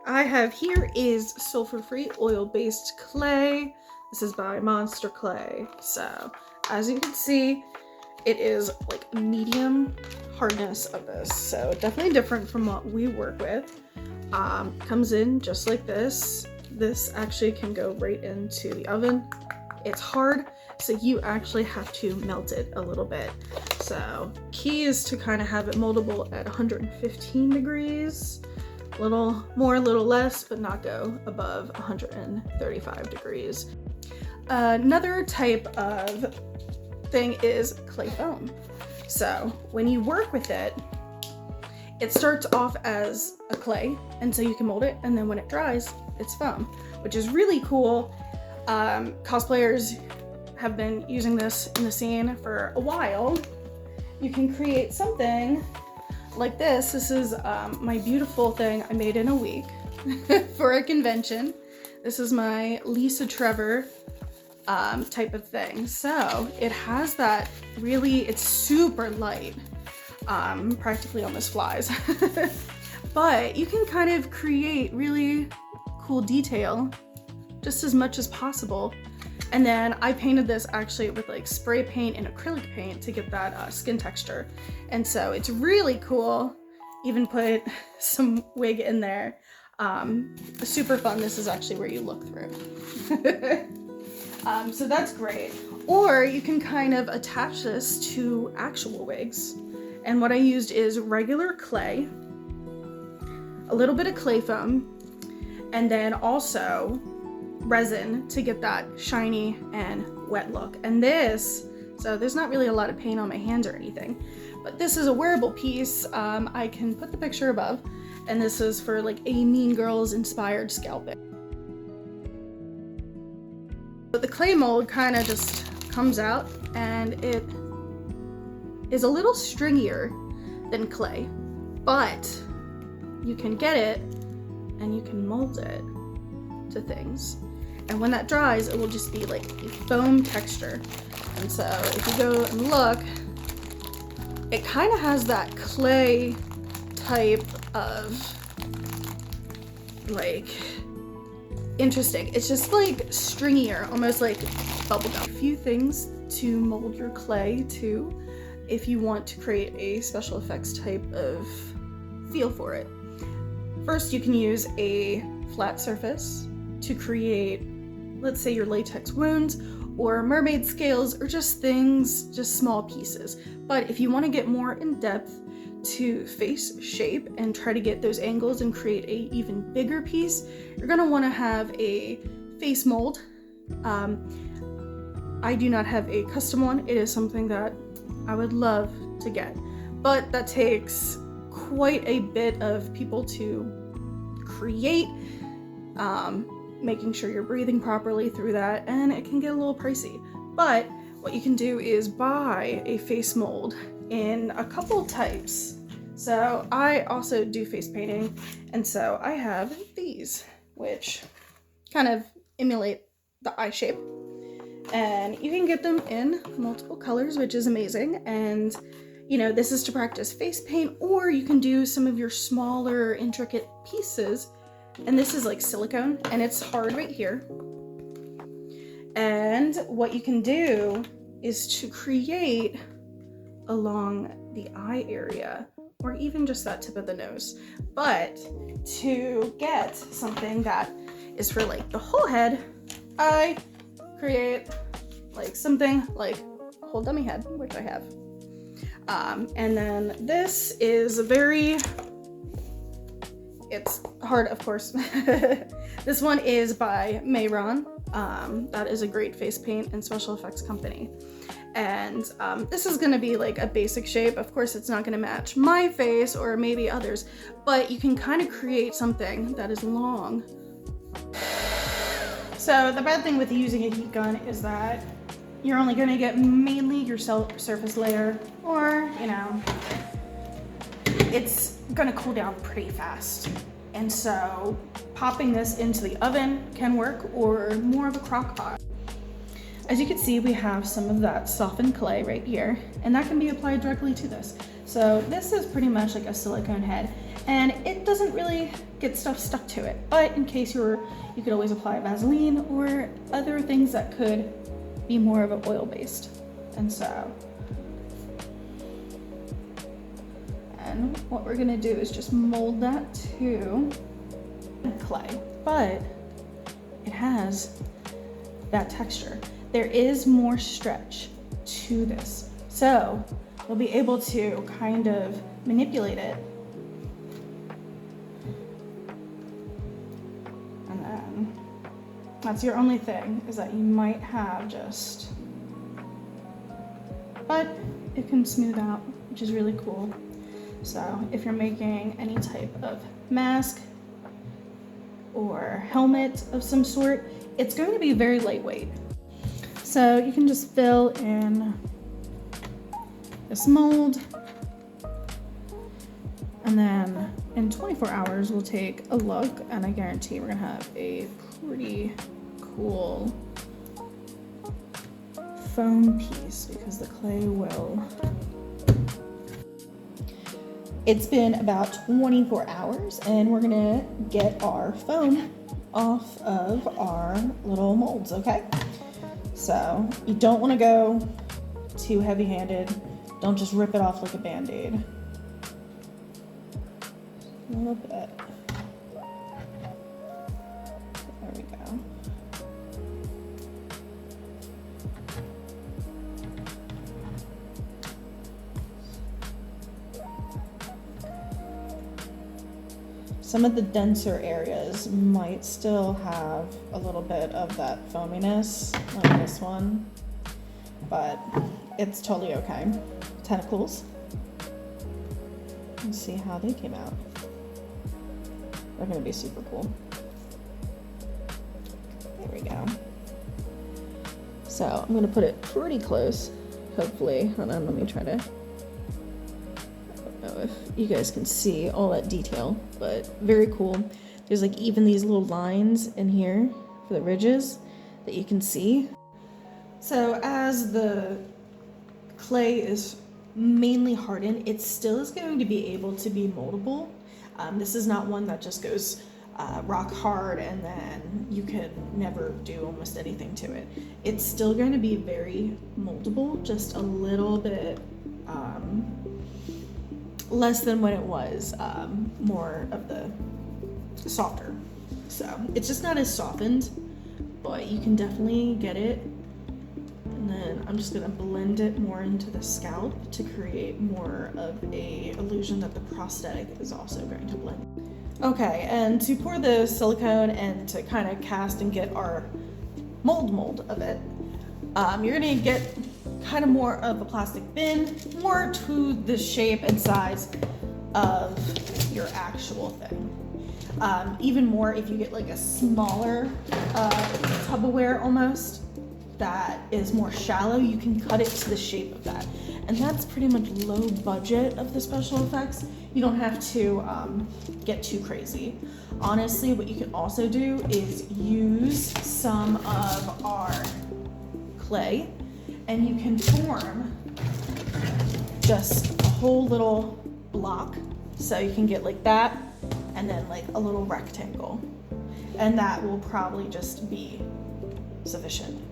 I have here is sulfur-free oil-based clay. This is by Monster Clay. So as you can see, it is like medium hardness of this. So definitely different from what we work with. Comes in just like this. This actually can go right into the oven. It's hard, so you actually have to melt it a little bit. So key is to kind of have it moldable at 115 degrees. A little more, a little less, but not go above 135 degrees. Another type of thing is clay foam. So when you work with it, it starts off as a clay, and so you can mold it, and then when it dries, it's foam, which is really cool. Cosplayers have been using this in the scene for a while. You can create something like this. This is my beautiful thing I made in a week for a convention. This is my Lisa Trevor type of thing. So it has that really, it's super light, practically almost flies. But you can kind of create really cool detail just as much as possible. And then I painted this actually with like spray paint and acrylic paint to get that skin texture. And so it's really cool. Even put some wig in there. Super fun. This is actually where you look through. So that's great. Or you can kind of attach this to actual wigs. And what I used is regular clay, a little bit of clay foam, and then also resin to get that shiny and wet look. And this, so there's not really a lot of paint on my hands or anything, but this is a wearable piece. I can put the picture above, and this is for like a Mean Girls inspired scalping. But the clay mold kind of just comes out, and it is a little stringier than clay, but you can get it and you can mold it to things. And when that dries, it will just be like a foam texture. And so if you go and look, it kind of has that clay type of like, interesting. It's just like stringier, almost like bubblegum. A few things to mold your clay to if you want to create a special effects type of feel for it. First, you can use a flat surface to create, let's say, your latex wounds or mermaid scales, or just things, just small pieces. But if you want to get more in depth to face shape and try to get those angles and create a even bigger piece, you're going to want to have a face mold. I do not have a custom one. It is something that I would love to get, but that takes quite a bit of people to create, making sure you're breathing properly through that, and it can get a little pricey. But what you can do is buy a face mold in a couple types. So I also do face painting, and so I have these, which kind of emulate the eye shape. And you can get them in multiple colors, which is amazing. And you know, this is to practice face paint, or you can do some of your smaller, intricate pieces. And this is like silicone, and it's hard right here. And what you can do is to create along the eye area, or even just that tip of the nose. But to get something that is for like the whole head, I create like something like a whole dummy head, which I have. And then this is it's hard, of course. This one is by Mayron. That is a great face paint and special effects company. And this is gonna be like a basic shape. Of course, it's not gonna match my face or maybe others, but you can kind of create something that is long. So the bad thing with using a heat gun is that you're only gonna get mainly your surface layer, or, you know, it's gonna cool down pretty fast. And so popping this into the oven can work, or more of a crock pot. As you can see, we have some of that softened clay right here, and that can be applied directly to this. So this is pretty much like a silicone head. and it doesn't really get stuff stuck to it. But in case you could always apply Vaseline or other things that could be more of an oil based. And what we're gonna do is just mold that to clay, but it has that texture. There is more stretch to this, so you'll be able to kind of manipulate it. And then that's your only thing, is that you might have just, but it can smooth out, which is really cool. So if you're making any type of mask or helmet of some sort, it's going to be very lightweight. So you can just fill in this mold, and then in 24 hours we'll take a look, and I guarantee we're gonna have a pretty cool foam piece, because the clay will. It's been about 24 hours and we're gonna get our foam off of our little molds, okay? So you don't wanna go too heavy-handed. Don't just rip it off like a Band-Aid. A little bit. There we go. Some of the denser areas might still have a little bit of that foaminess, like this one, but it's totally okay. Tentacles. Let's see how they came out. They're gonna be super cool. There we go. So I'm gonna put it pretty close, hopefully. Hold on, let me try to, I don't know if you guys can see all that detail, but very cool. There's like even these little lines in here for the ridges that you can see. So as the clay is mainly hardened, it still is going to be able to be moldable. This is not one that just goes rock hard and then you can never do almost anything to it. It's still going to be very moldable, just a little bit less than when it was more of the softer. So it's just not as softened, but you can definitely get it. And then I'm just gonna blend it more into the scalp to create more of a illusion that the prosthetic is also going to blend. Okay, and to pour the silicone and to kind of cast and get our mold of it, you're gonna get kind of more of a plastic bin, more to the shape and size of your actual thing. Even more if you get like a smaller Tupperware almost, that is more shallow, you can cut it to the shape of that. And that's pretty much low budget of the special effects. You don't have to get too crazy. Honestly, what you can also do is use some of our clay and you can form just a whole little block. So you can get like that and then like a little rectangle. And that will probably just be sufficient.